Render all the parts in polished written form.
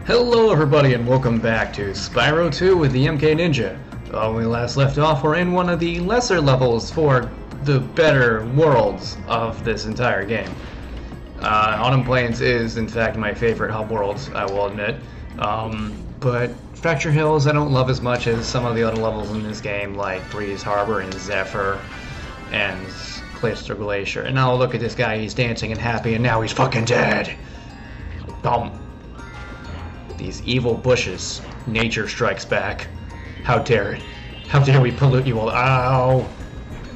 Hello everybody and welcome back to Spyro 2 with the TheMKninja. When we last left off, we're in one of the lesser levels for the better worlds of this entire game. Autumn Plains is in fact my favorite hub world, I will admit. But Fracture Hills I don't love as much as some of the other levels in this game, like Breeze Harbor and Zephyr and Clister Glacier. And now look at this guy, he's dancing and happy and now he's fucking dead. These evil bushes. Nature strikes back. How dare it? How dare we pollute you all? Ow!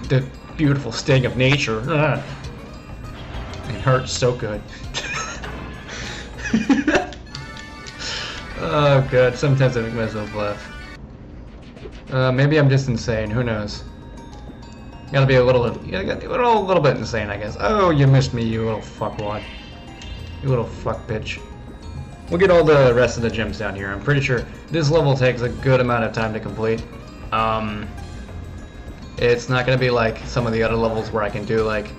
The beautiful sting of nature. Ugh. It hurts so good. Oh god, sometimes I make myself laugh. Maybe I'm just insane, who knows? Gotta be a little bit insane, I guess. Oh, you missed me, you little fuckwad. You little fuck bitch. We'll get all the rest of the gems down here. I'm pretty sure this level takes a good amount of time to complete. It's not going to be like some of the other levels where I can do like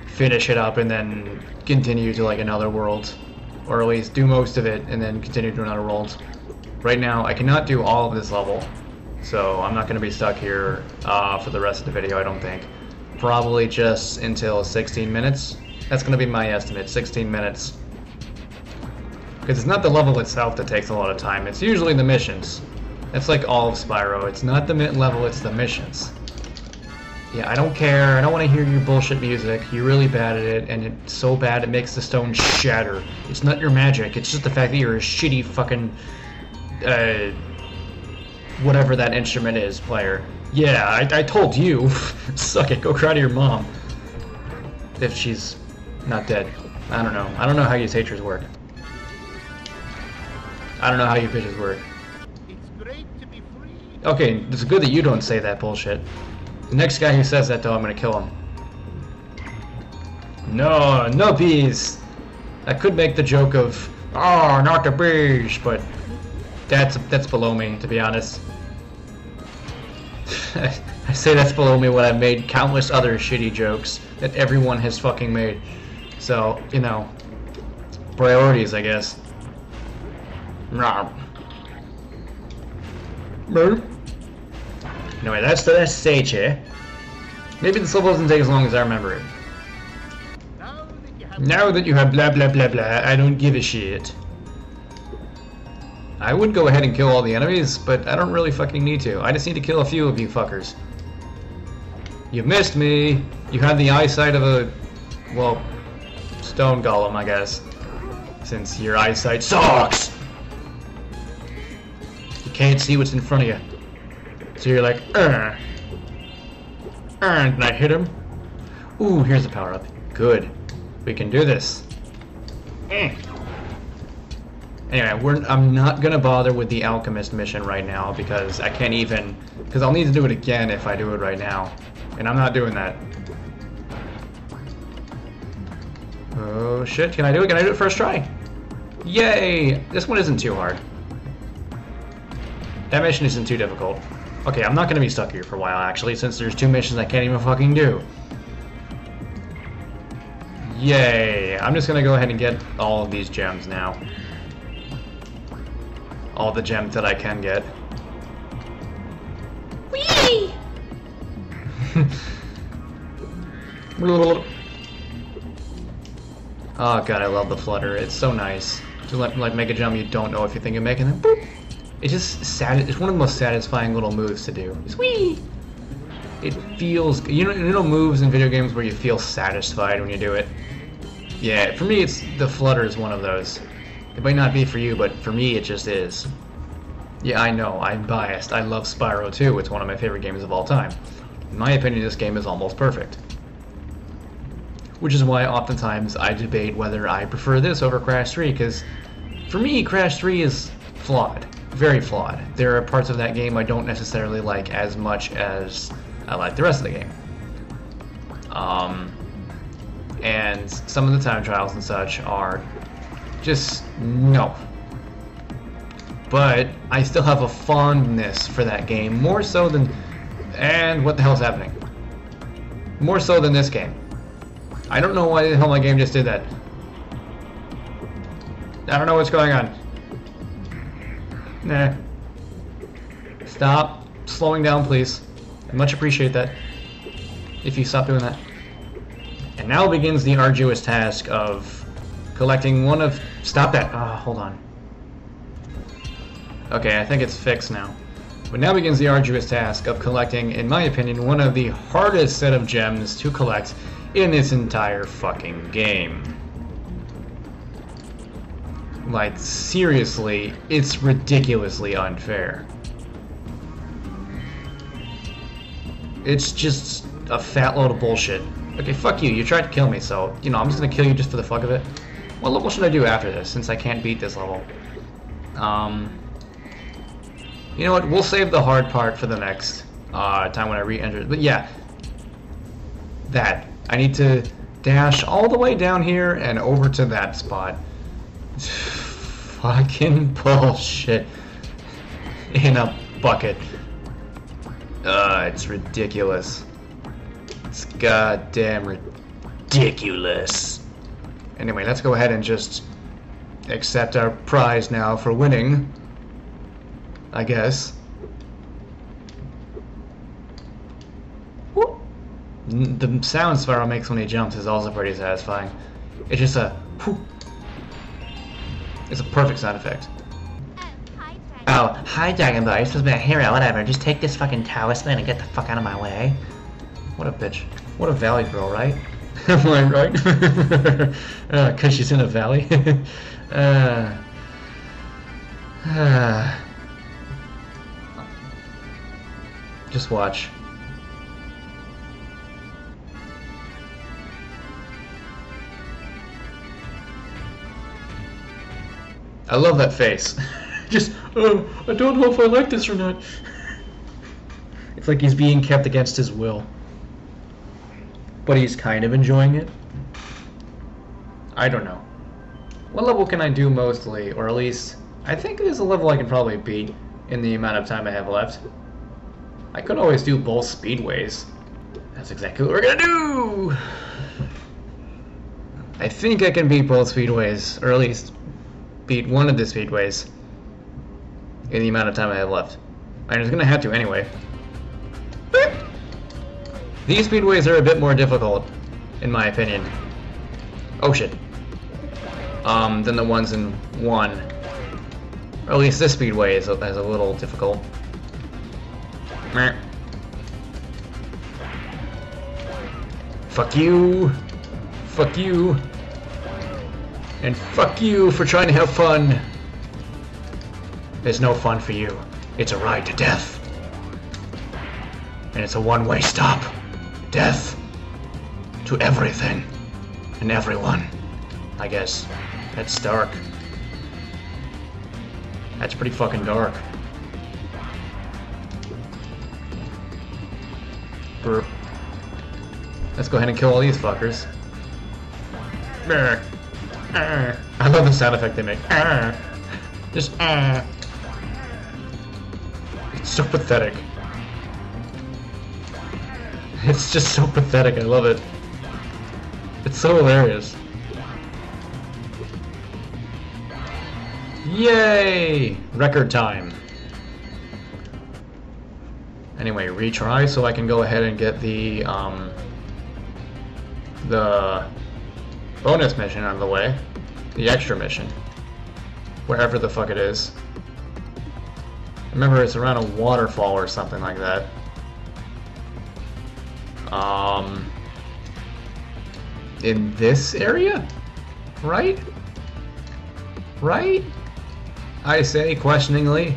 finish it up and then continue to like another world, or at least do most of it and then continue to another world. Right now I cannot do all of this level, so I'm not going to be stuck here for the rest of the video, I don't think. Probably just until 16 minutes. That's going to be my estimate, 16 minutes. Because it's not the level itself that takes a lot of time, it's usually the missions. That's like all of Spyro, it's not the level, it's the missions. Yeah, I don't care, I don't want to hear your bullshit music, you're really bad at it, and it's so bad it makes the stone shatter. It's not your magic, it's just the fact that you're a shitty fucking, whatever that instrument is, player. Yeah, I told you. Suck it, go cry to your mom. If she's not dead. I don't know how you taters work. I don't know how you bitches work. It's great to be free. Okay, it's good that you don't say that bullshit. The next guy who says that though, I'm gonna kill him. No bees! I could make the joke of, oh, not the bees, but that's below me, to be honest. I say that's below me when I've made countless other shitty jokes that everyone has fucking made. So, you know, priorities, I guess. Anyway, that's the last stage here. Maybe this level doesn't take as long as I remember it. Now that you have blah blah blah blah, I don't give a shit. I would go ahead and kill all the enemies, but I don't really fucking need to. I just need to kill a few of you fuckers. You missed me. You have the eyesight of a, well, stone golem, I guess. Since your eyesight sucks! Can't see what's in front of you. So you're like, and I hit him. Ooh, here's the power up. Good. We can do this. Anyway, I'm not gonna bother with the alchemist mission right now because I can't even, because I'll need to do it again if I do it right now. And I'm not doing that. Oh shit, can I do it? Can I do it first try? Yay! This one isn't too hard. That mission isn't too difficult. Okay, I'm not gonna be stuck here for a while actually, since there's two missions I can't even fucking do. Yay! I'm just gonna go ahead and get all of these gems now. All the gems that I can get. Whee! Oh god, I love the flutter. It's so nice. To like make a jump you don't know if you think you're making it. Boop. It's just it's one of the most satisfying little moves to do. It's whee! It feels, you know moves in video games where you feel satisfied when you do it? Yeah, for me it's, the flutter is one of those. It might not be for you, but for me it just is. Yeah, I know, I'm biased. I love Spyro 2, it's one of my favorite games of all time. In my opinion, this game is almost perfect. Which is why oftentimes I debate whether I prefer this over Crash 3, because for me, Crash 3 is flawed. Very flawed. There are parts of that game I don't necessarily like as much as I like the rest of the game. And some of the time trials and such are just no. But I still have a fondness for that game, more so than, and what the hell's happening? More so than this game. I don't know why the hell my game just did that. I don't know what's going on. Nah. Stop slowing down, please. I much appreciate that. If you stop doing that. And now begins the arduous task of collecting one of... Stop that! Ah, hold on. Okay, I think it's fixed now. But now begins the arduous task of collecting, in my opinion, one of the hardest set of gems to collect in this entire fucking game. Like, seriously, it's ridiculously unfair. It's just a fat load of bullshit. Okay, fuck you. You tried to kill me, so, you know, I'm just gonna kill you just for the fuck of it. What level should I do after this, since I can't beat this level? You know what? We'll save the hard part for the next time when I re-enter. But yeah, that. I need to dash all the way down here and over to that spot. Fucking bullshit. In a bucket. It's ridiculous. It's goddamn ridiculous. Anyway, let's go ahead and just accept our prize now for winning. I guess. Whoop. The sound Spyro makes when he jumps is also pretty satisfying. It's just a whoop. It's a perfect sound effect. Oh, hi Dragon Ball, you're supposed to be a hero, whatever. Just take this fucking talisman and get the fuck out of my way. What a bitch. What a valley girl, right? Am I right? Cause she's in a valley. Just watch. I love that face. Just, I don't know if I like this or not. It's like he's being kept against his will. But he's kind of enjoying it. I don't know. What level can I do mostly, or at least, I think there's a level I can probably beat in the amount of time I have left. I could always do both speedways. That's exactly what we're gonna do! I think I can beat both speedways, or at least beat one of the speedways in the amount of time I have left. I'm just gonna have to anyway. These speedways are a bit more difficult, in my opinion. Oh shit. Than the ones in 1. Or at least this speedway is a little difficult. Meh. Fuck you. Fuck you. And fuck you for trying to have fun. There's no fun for you. It's a ride to death. And it's a one-way stop. Death. To everything. And everyone. I guess. That's dark. That's pretty fucking dark. Burp. Let's go ahead and kill all these fuckers. I love the sound effect they make. Just It's so pathetic. It's just so pathetic, I love it. It's so hilarious. Yay! Record time. Anyway, retry so I can go ahead and get the bonus mission out of the way. The extra mission. Wherever the fuck it is. Remember, it's around a waterfall or something like that. In this area? Right? Right? I say questioningly.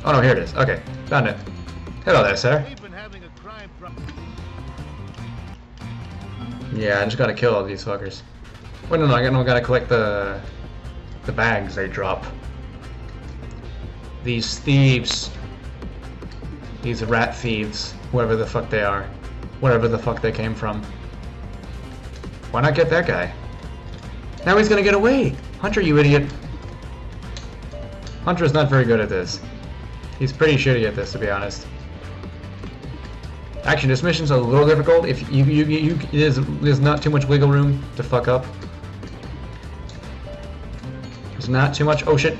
Oh no, here it is. Okay, found it. Hello there, sir. We've been having a crime Yeah, I just gotta kill all these fuckers. Wait, no, I gotta collect the bags they drop. These thieves. These rat thieves. Whoever the fuck they are. Wherever the fuck they came from. Why not get that guy? Now he's gonna get away! Hunter, you idiot! Hunter's not very good at this. He's pretty shitty at this, to be honest. Actually, this mission's a little difficult. If there's not too much wiggle room to fuck up. There's not too much. Oh shit.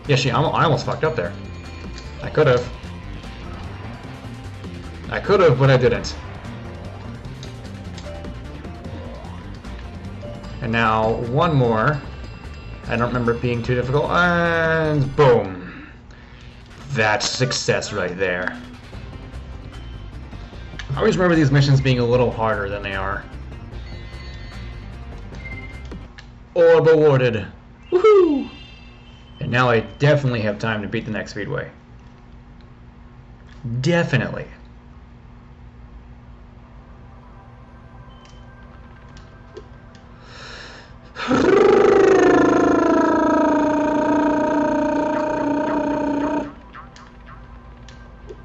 Yeah, I almost fucked up there. I could have. But I didn't. And now one more. I don't remember it being too difficult. And boom. That's success right there. I always remember these missions being a little harder than they are. Orb awarded. Woohoo! And now I definitely have time to beat the next speedway. Definitely.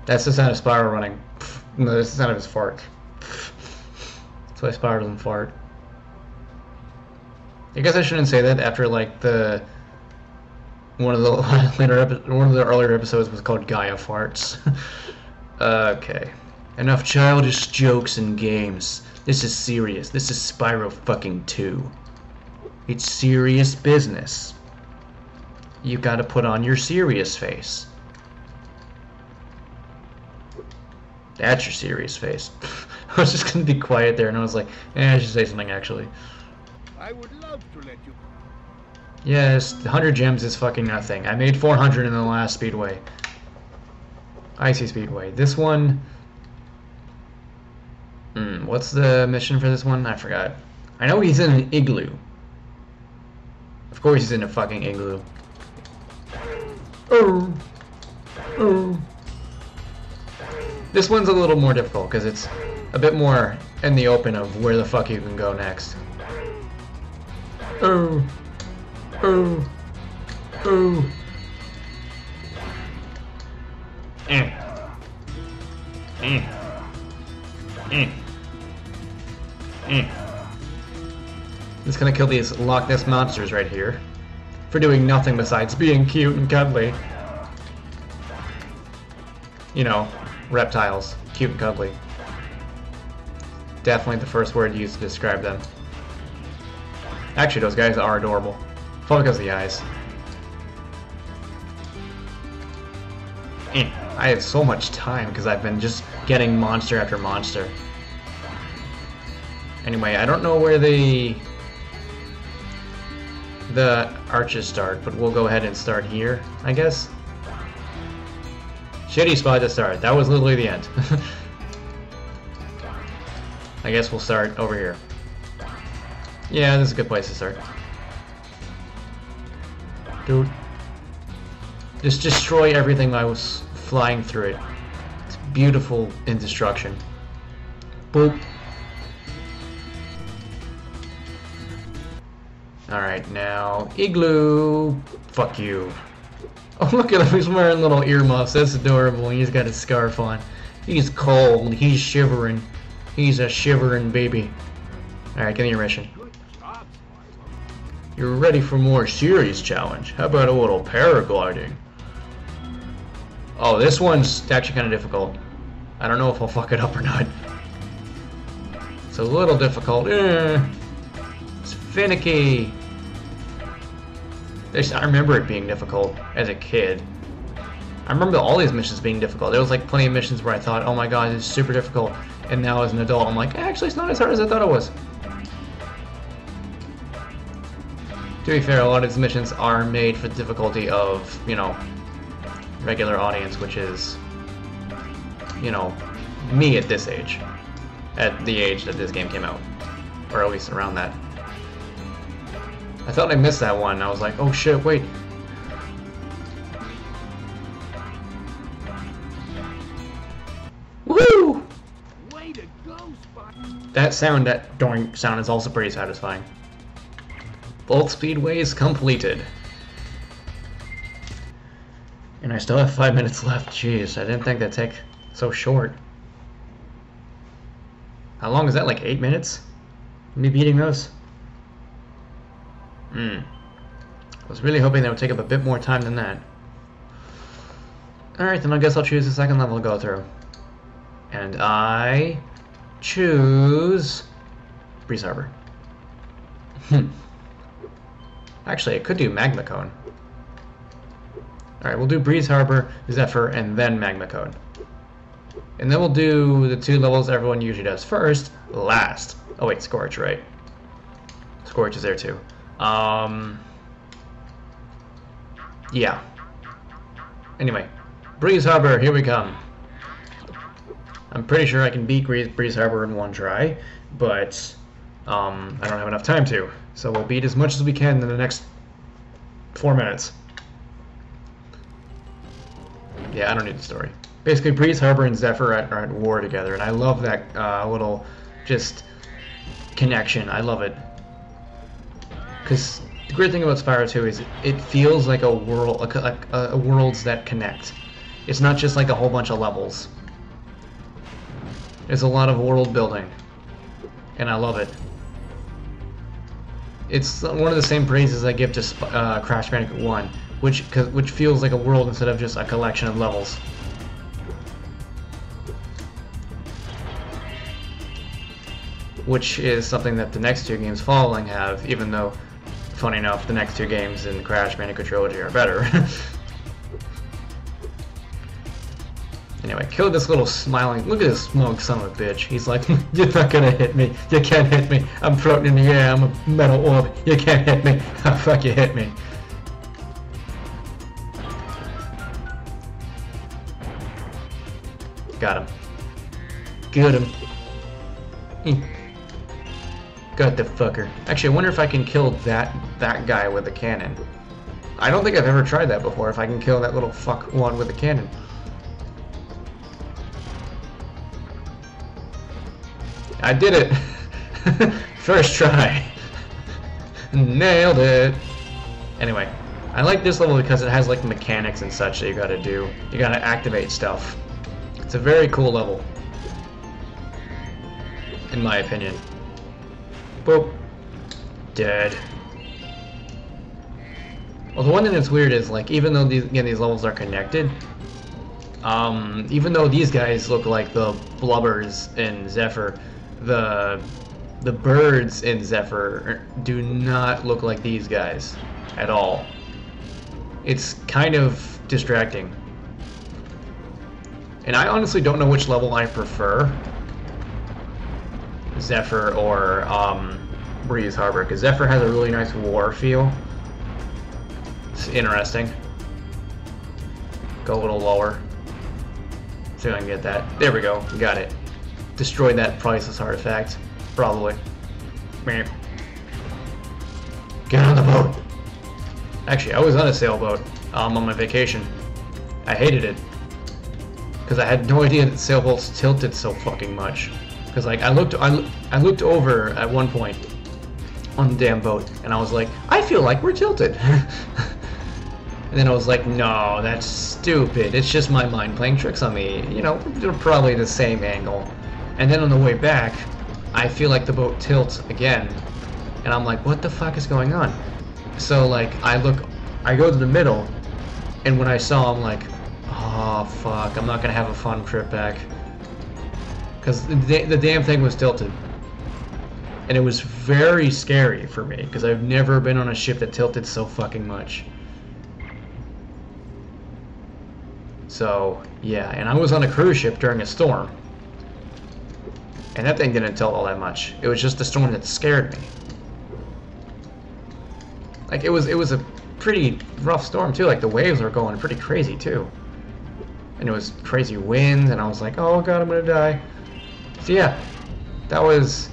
That's the sound of Spyro running. No, that's the sound of his fart. That's why Spyro doesn't fart. I guess I shouldn't say that after like one of the earlier episodes was called Gaia Farts. Okay. Enough childish jokes and games. This is serious. This is Spyro fucking 2. It's serious business. You gotta put on your serious face. That's your serious face. I was just gonna be quiet there, and I was like, I should say something actually. I would love to let you. Yes, 100 gems is fucking nothing. I made 400 in the last speedway. Icy Speedway. This one... what's the mission for this one? I forgot. I know he's in an igloo. Of course he's in a fucking igloo. Oh. Oh. This one's a little more difficult because it's a bit more in the open of where the fuck you can go next. Oh. Oh. Oh. Just gonna kill these Loch Ness monsters right here for doing nothing besides being cute and cuddly. You know, reptiles, cute and cuddly. Definitely the first word used to describe them. Actually, those guys are adorable. Probably because of the eyes. I have so much time because I've been just getting monster after monster. Anyway, I don't know where the arches start, but we'll go ahead and start here, I guess. Shitty spot to start. That was literally the end. I guess we'll start over here. Yeah, this is a good place to start. Dude. Just destroy everything I was flying through it. It's beautiful in destruction. Boop. Alright, now, igloo. Fuck you. Oh, look at him. He's wearing little earmuffs. That's adorable. He's got his scarf on. He's cold. He's shivering. He's a shivering baby. Alright, give me your mission. You're ready for more serious challenge. How about a little paragliding? Oh, this one's actually kind of difficult. I don't know if I'll fuck it up or not. It's a little difficult. It's finicky. I remember it being difficult as a kid. I remember all these missions being difficult. There was like plenty of missions where I thought, oh my god, it's super difficult. And now as an adult, I'm like, actually, it's not as hard as I thought it was. To be fair, a lot of these missions are made for the difficulty of, you know, regular audience, which is, you know, me at this age. At the age that this game came out. Or at least around that. I thought I missed that one. I was like, oh shit, wait. Woo! Way to go, Spyro. That sound, that doink sound is also pretty satisfying. Both speedways completed. And I still have 5 minutes left. Jeez, I didn't think that'd take so short. How long is that? Like 8 minutes? Me beating those? I was really hoping that would take up a bit more time than that. Alright, then I guess I'll choose the second level to go through. And I choose Breeze Harbor. Actually, I could do Magma Cone. Alright, we'll do Breeze Harbor, Zephyr, and then Magma Cone. And then we'll do the 2 levels everyone usually does first, last. Oh wait, Scorch, right? Scorch is there too. Yeah. Anyway, Breeze Harbor, here we come. I'm pretty sure I can beat Breeze Harbor in 1 try, but I don't have enough time to. So we'll beat as much as we can in the next 4 minutes. Yeah, I don't need the story. Basically, Breeze Harbor and Zephyr are at war together, and I love that little just connection. I love it. Because the great thing about Spyro 2 is it feels like a world, a worlds that connect. It's not just like a whole bunch of levels. There's a lot of world building, and I love it. It's one of the same praises I give to Crash Bandicoot 1, which feels like a world instead of just a collection of levels. Which is something that the next 2 games following have, even though, funny enough, the next 2 games in the Crash Bandicoot trilogy are better. Anyway, kill this little smiling, look at this smug son of a bitch. He's like, you're not gonna hit me, you can't hit me, I'm floating in the air, I'm a metal orb, you can't hit me, oh, fuck, you hit me. Got him. Got him. Got the fucker. Actually, I wonder if I can kill that guy with a cannon. I don't think I've ever tried that before, if I can kill that little fuck one with a cannon. I did it! First try! Nailed it! Anyway, I like this level because it has like mechanics and such that you gotta do. You gotta activate stuff. It's a very cool level. In my opinion. Boop. Dead. Well, the one thing that's weird is, like, even though these levels are connected, even though these guys look like the blubbers in Zephyr, the birds in Zephyr do not look like these guys at all. It's kind of distracting. And I honestly don't know which level I prefer, Zephyr or Breeze Harbor, because Zephyr has a really nice war feel. It's interesting. Go a little lower. See if I can get that. There we go. Got it. Destroyed that priceless artifact. Probably. Get on the boat. Actually, I was on a sailboat on my vacation. I hated it because I had no idea that sailboats tilted so fucking much. Because like I looked over at one point on the damn boat, and I was like, I feel like we're tilted. And then I was like, no, that's stupid. It's just my mind playing tricks on me. You know, they're probably the same angle. And then on the way back, I feel like the boat tilts again. And I'm like, what the fuck is going on? So like, I go to the middle, and when I saw, I'm like, oh fuck, I'm not gonna have a fun trip back. Because the damn thing was tilted. And it was very scary for me, because I've never been on a ship that tilted so fucking much. So, yeah, and I was on a cruise ship during a storm. And that thing didn't tilt all that much. It was just the storm that scared me. Like, it was a pretty rough storm, too. Like, the waves were going pretty crazy, too. And it was crazy winds, and I was like, oh god, I'm gonna die. So, yeah, that was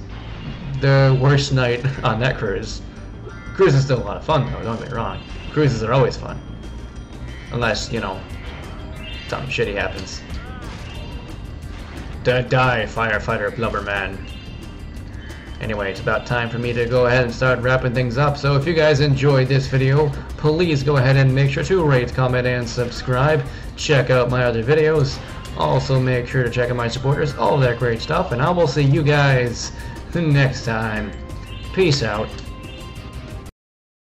the worst night on that cruise. Cruise is still a lot of fun, though, don't get me wrong. Cruises are always fun. Unless, you know, something shitty happens. Die, firefighter blubberman. Anyway, it's about time for me to go ahead and start wrapping things up. So if you guys enjoyed this video, please go ahead and make sure to rate, comment, and subscribe. Check out my other videos. Also make sure to check out my supporters, all of that great stuff. And I will see you guys next time. Peace out.